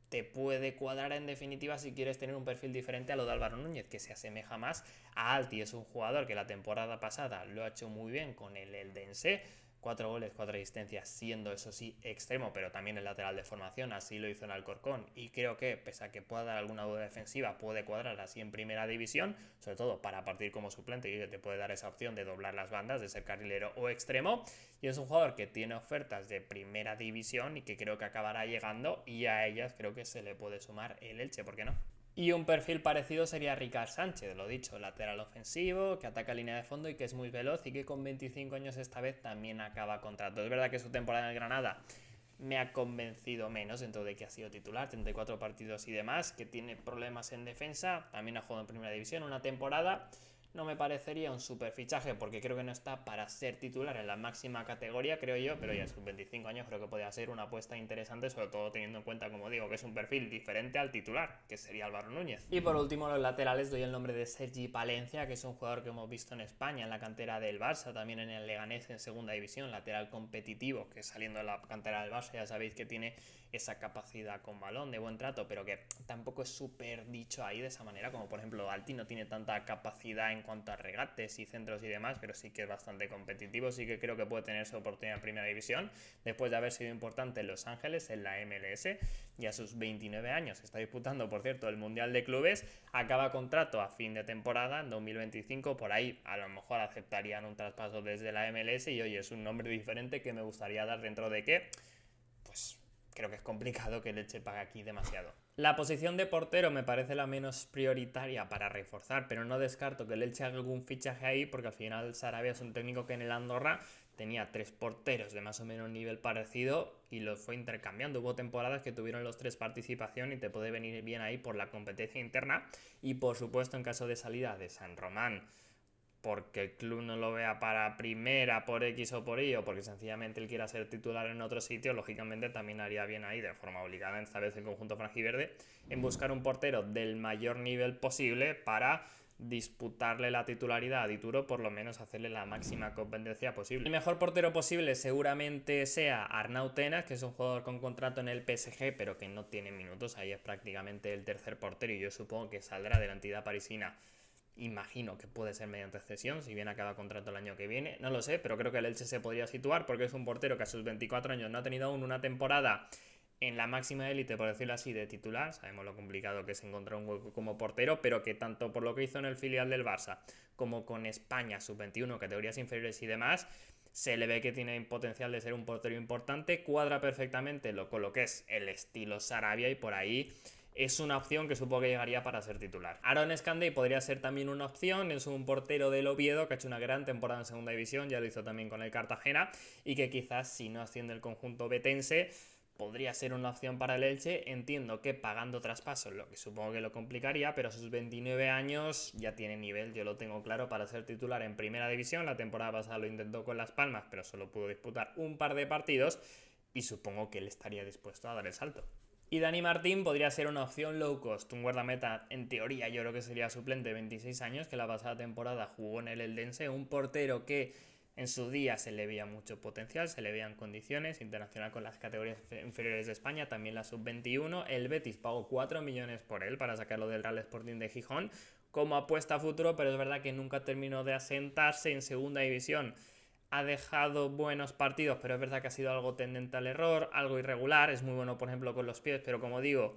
te puede cuadrar en definitiva si quieres tener un perfil diferente a lo de Álvaro Núñez, que se asemeja más a Alti. Es un jugador que la temporada pasada lo ha hecho muy bien con el Eldense, 4 goles, 4 asistencias, siendo eso sí extremo, pero también el lateral de formación, así lo hizo en Alcorcón, y creo que, pese a que pueda dar alguna duda defensiva, puede cuadrar así en primera división, sobre todo para partir como suplente, y que te puede dar esa opción de doblar las bandas, de ser carrilero o extremo, y es un jugador que tiene ofertas de primera división y que creo que acabará llegando, y a ellas creo que se le puede sumar el Elche, ¿por qué no? Y un perfil parecido sería Ricard Sánchez, lo dicho, lateral ofensivo, que ataca línea de fondo y que es muy veloz y que con 25 años esta vez también acaba contrato. Es verdad que su temporada en el Granada me ha convencido menos dentro de que ha sido titular, 34 partidos y demás, que tiene problemas en defensa, también ha jugado en primera división una temporada. No me parecería un super fichaje porque creo que no está para ser titular en la máxima categoría, creo yo, pero ya sus 25 años creo que podría ser una apuesta interesante, sobre todo teniendo en cuenta, como digo, que es un perfil diferente al titular, que sería Álvaro Núñez. Y por último, los laterales, doy el nombre de Sergi Palencia, que es un jugador que hemos visto en España, en la cantera del Barça, también en el Leganés en segunda división, lateral competitivo, que saliendo de la cantera del Barça ya sabéis que tiene esa capacidad con balón de buen trato, pero que tampoco es súper dicho ahí de esa manera, como por ejemplo Alti no tiene tanta capacidad en cuanto a regates y centros y demás, pero sí que es bastante competitivo, sí que creo que puede tener su oportunidad en primera división, después de haber sido importante en Los Ángeles, en la MLS, y a sus 29 años está disputando, por cierto, el Mundial de Clubes, acaba contrato a fin de temporada, en 2025, por ahí a lo mejor aceptarían un traspaso desde la MLS y oye, es un nombre diferente que me gustaría dar dentro de que, pues creo que es complicado que el Elche pague aquí demasiado. La posición de portero me parece la menos prioritaria para reforzar, pero no descarto que el Elche haga algún fichaje ahí, porque al final Sarabia es un técnico que en el Andorra tenía 3 porteros de más o menos nivel parecido y los fue intercambiando. Hubo temporadas que tuvieron los 3 participación y te puede venir bien ahí por la competencia interna y por supuesto en caso de salida de San Román, porque el club no lo vea para primera por X o por Y, o porque sencillamente él quiera ser titular en otro sitio, lógicamente también haría bien ahí, de forma obligada, esta vez el conjunto franjiverde, en buscar un portero del mayor nivel posible para disputarle la titularidad a Dituro, por lo menos hacerle la máxima competencia posible. El mejor portero posible seguramente sea Arnau Tenas, que es un jugador con contrato en el PSG, pero que no tiene minutos, ahí es prácticamente el tercer portero y yo supongo que saldrá de la entidad parisina. Imagino que puede ser mediante cesión, si bien acaba contrato el año que viene, no lo sé, pero creo que el Elche se podría situar porque es un portero que a sus 24 años no ha tenido aún una temporada en la máxima élite, por decirlo así, de titular. Sabemos lo complicado que es encontrar un hueco como portero, pero que tanto por lo que hizo en el filial del Barça como con España, sub-21, categorías inferiores y demás, se le ve que tiene potencial de ser un portero importante, cuadra perfectamente con lo que es el estilo Sarabia y por ahí es una opción que supongo que llegaría para ser titular. Aaron Escandey podría ser también una opción, es un portero del Oviedo que ha hecho una gran temporada en segunda división, ya lo hizo también con el Cartagena, y que quizás si no asciende el conjunto betense podría ser una opción para el Elche. Entiendo que pagando traspasos, lo que supongo que lo complicaría, pero a sus 29 años ya tiene nivel, yo lo tengo claro, para ser titular en primera división. La temporada pasada lo intentó con Las Palmas, pero solo pudo disputar un par de partidos y supongo que él estaría dispuesto a dar el salto. Y Dani Martín podría ser una opción low cost, un guardameta en teoría yo creo que sería suplente de 26 años, que la pasada temporada jugó en el Eldense, un portero que en su día se le veía mucho potencial, se le veían condiciones, internacional con las categorías inferiores de España, también la sub-21, el Betis pagó 4 millones por él para sacarlo del Real Sporting de Gijón como apuesta a futuro, pero es verdad que nunca terminó de asentarse en segunda división. Ha dejado buenos partidos, pero es verdad que ha sido algo tendente al error, algo irregular, es muy bueno por ejemplo con los pies, pero como digo,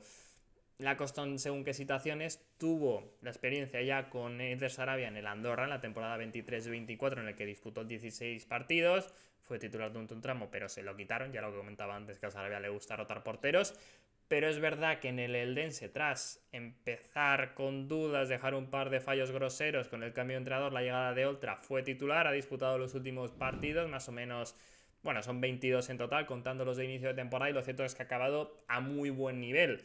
la costó en según qué situaciones. Tuvo la experiencia ya con Eder Sarabia en el Andorra en la temporada 23-24 en el que disputó 16 partidos, fue titular durante un tramo pero se lo quitaron, ya lo comentaba antes que a Sarabia le gusta rotar porteros. Pero es verdad que en el Eldense, tras empezar con dudas, dejar un par de fallos groseros con el cambio de entrenador, la llegada de Oltra, fue titular, ha disputado los últimos partidos, más o menos, bueno, son 22 en total, contando los de inicio de temporada, y lo cierto es que ha acabado a muy buen nivel.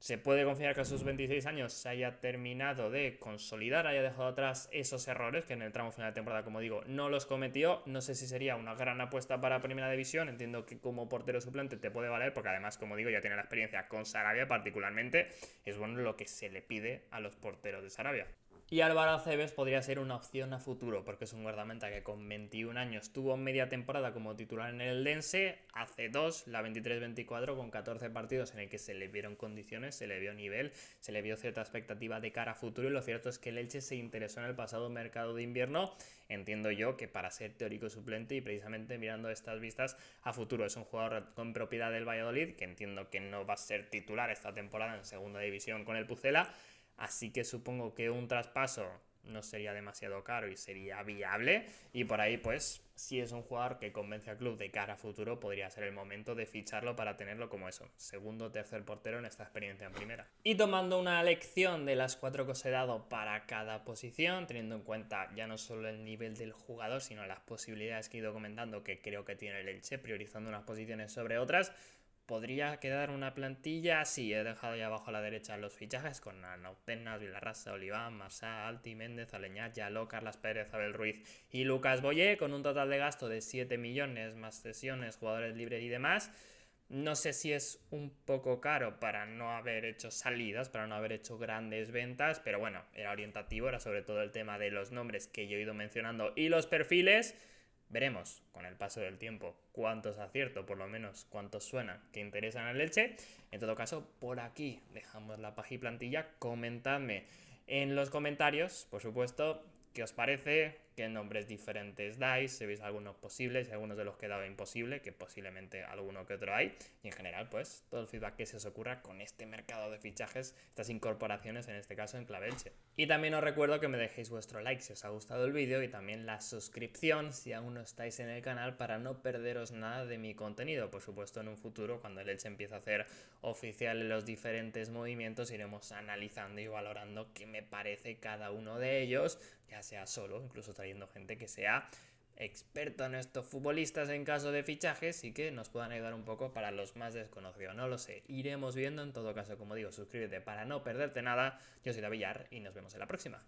Se puede confiar que a sus 26 años se haya terminado de consolidar, haya dejado atrás esos errores que en el tramo final de temporada, como digo, no los cometió. No sé si sería una gran apuesta para primera división, entiendo que como portero suplente te puede valer, porque además, como digo, ya tiene la experiencia con Sarabia particularmente, es bueno lo que se le pide a los porteros de Sarabia. Y Álvaro Acebes podría ser una opción a futuro, porque es un guardameta que con 21 años tuvo media temporada como titular en el Eldense, hace dos, la 23-24, con 14 partidos en el que se le vieron condiciones, se le vio nivel, se le vio cierta expectativa de cara a futuro, y lo cierto es que el Elche se interesó en el pasado mercado de invierno, entiendo yo que para ser teórico suplente y precisamente mirando estas vistas a futuro. Es un jugador con propiedad del Valladolid, que entiendo que no va a ser titular esta temporada en segunda división con el Pucela. Así que supongo que un traspaso no sería demasiado caro y sería viable. Y por ahí, pues, si es un jugador que convence al club de cara a futuro, podría ser el momento de ficharlo para tenerlo como eso, segundo o tercer portero en esta experiencia en primera. Y tomando una lección de las 4 que os he dado para cada posición, teniendo en cuenta ya no solo el nivel del jugador, sino las posibilidades que he ido comentando que creo que tiene el Elche, priorizando unas posiciones sobre otras, podría quedar una plantilla así. He dejado ahí abajo a la derecha los fichajes con Anautenas, Vilarrasa, Oliván, Marsá, Alti, Méndez, Aleñá, Yaló, Carlas Pérez, Abel Ruiz y Lucas Boyé, con un total de gasto de 7 millones más cesiones, jugadores libres y demás. No sé si es un poco caro para no haber hecho salidas, para no haber hecho grandes ventas, pero bueno, era orientativo, era sobre todo el tema de los nombres que yo he ido mencionando y los perfiles. Veremos con el paso del tiempo cuántos acierto, por lo menos cuántos suenan que interesan al Elche. En todo caso, por aquí dejamos la página y plantilla. Comentadme en los comentarios, por supuesto, qué os parece, qué nombres diferentes dais, si veis algunos posibles, si algunos de los que he dado imposible, que posiblemente alguno que otro hay. Y en general, pues, todo el feedback que se os ocurra con este mercado de fichajes, estas incorporaciones, en este caso en clave Elche. Y también os recuerdo que me dejéis vuestro like si os ha gustado el vídeo y también la suscripción si aún no estáis en el canal para no perderos nada de mi contenido. Por supuesto, en un futuro, cuando el Elche empiece a hacer oficial los diferentes movimientos, iremos analizando y valorando qué me parece cada uno de ellos, ya sea solo, incluso trayendo gente que sea experto en estos futbolistas en caso de fichajes y que nos puedan ayudar un poco para los más desconocidos. No lo sé, iremos viendo. En todo caso, como digo, suscríbete para no perderte nada. Yo soy David Villar y nos vemos en la próxima.